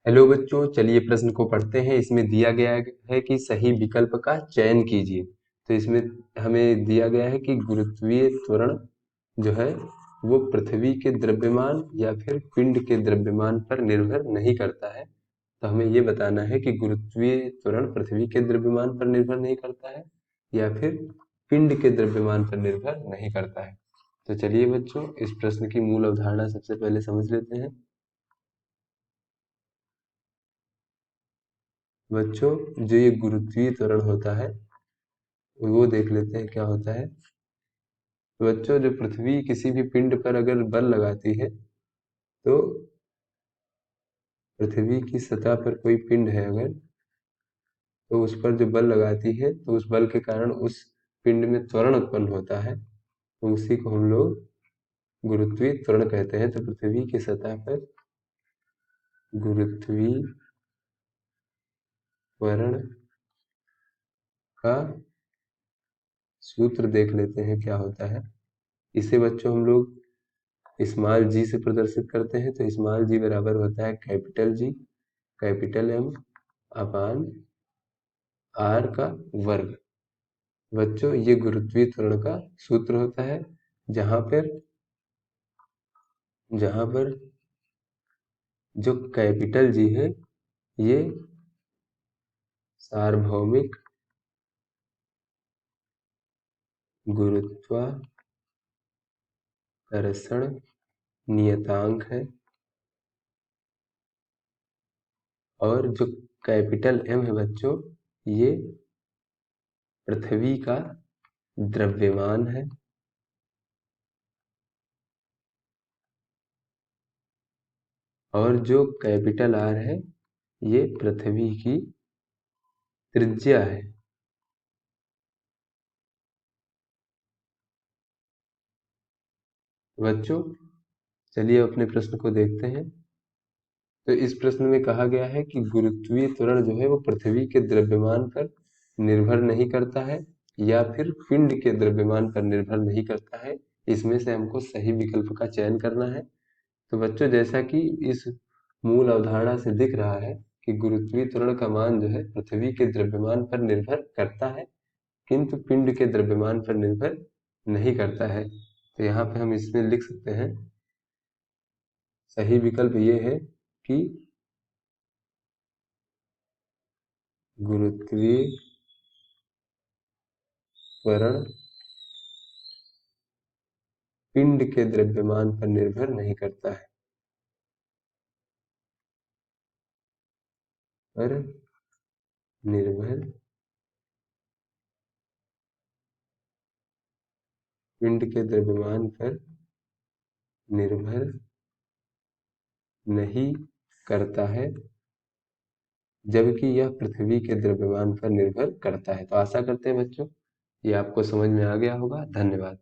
Hello बच्चों, चलिए प्रश्न को पढ़ते हैं। इसमें दिया गया है कि सही विकल्प का चयन कीजिए। तो इसमें हमें दिया गया है कि गुरुत्वीय त्वरण जो है वो पृथ्वी के द्रव्यमान या फिर पिंड के द्रव्यमान पर निर्भर नहीं करता है। तो हमें ये बताना है कि गुरुत्वीय त्वरण पृथ्वी के द्रव्यमान पर निर्भर नहीं करता है या फिर पिंड के द्रव्यमान पर निर्भर नहीं करता है। तो चलिए बच्चों, इस प्रश्न की मूल अवधारणा सबसे पहले समझ लेते हैं। बच्चों, जो ये गुरुत्वीय त्वरण होता है वो देख लेते हैं क्या होता है। तो बच्चों, जो पृथ्वी किसी भी पिंड पर अगर बल लगाती है तो पृथ्वी की सतह पर कोई पिंड है अगर, तो उस पर जो बल लगाती है तो उस बल के कारण उस पिंड में त्वरण उत्पन्न होता है। तो उसी को हम लोग गुरुत्वीय त्वरण कहते हैं। तो पृथ्वी की सतह पर गुरुत्वीय त्वरण का सूत्र देख लेते हैं क्या होता है। इसे बच्चों हम लोग स्मॉल जी से प्रदर्शित करते हैं। तो स्मॉल जी बराबर होता है capital G, capital M upon R का वर्ग। बच्चों, ये गुरुत्वीय त्वरण का सूत्र होता है, जहां पर जहां पर जो कैपिटल जी है ये सार्वभौमिक गुरुत्वाकर्षण नियतांक है, और जो कैपिटल एम है बच्चों ये पृथ्वी का द्रव्यमान है, और जो कैपिटल आर है ये पृथ्वी की त्रिज्या है। बच्चों, चलिए अपने प्रश्न को देखते हैं। तो इस प्रश्न में कहा गया है कि गुरुत्वीय त्वरण जो है वो पृथ्वी के द्रव्यमान पर निर्भर नहीं करता है या फिर पिंड के द्रव्यमान पर निर्भर नहीं करता है। इसमें से हमको सही विकल्प का चयन करना है। तो बच्चों, जैसा कि इस मूल अवधारणा से दिख रहा है कि गुरुत्वीय त्वरण का मान जो है पृथ्वी के द्रव्यमान पर निर्भर करता है किंतु पिंड के द्रव्यमान पर निर्भर नहीं करता है। तो यहाँ पे हम इसमें लिख सकते हैं, सही विकल्प ये है कि गुरुत्वीय त्वरण पिंड के द्रव्यमान पर निर्भर नहीं करता है, पर निर्भर पिंड के द्रव्यमान पर निर्भर नहीं करता है, जबकि यह पृथ्वी के द्रव्यमान पर निर्भर करता है। तो आशा करते हैं बच्चों ये आपको समझ में आ गया होगा। धन्यवाद।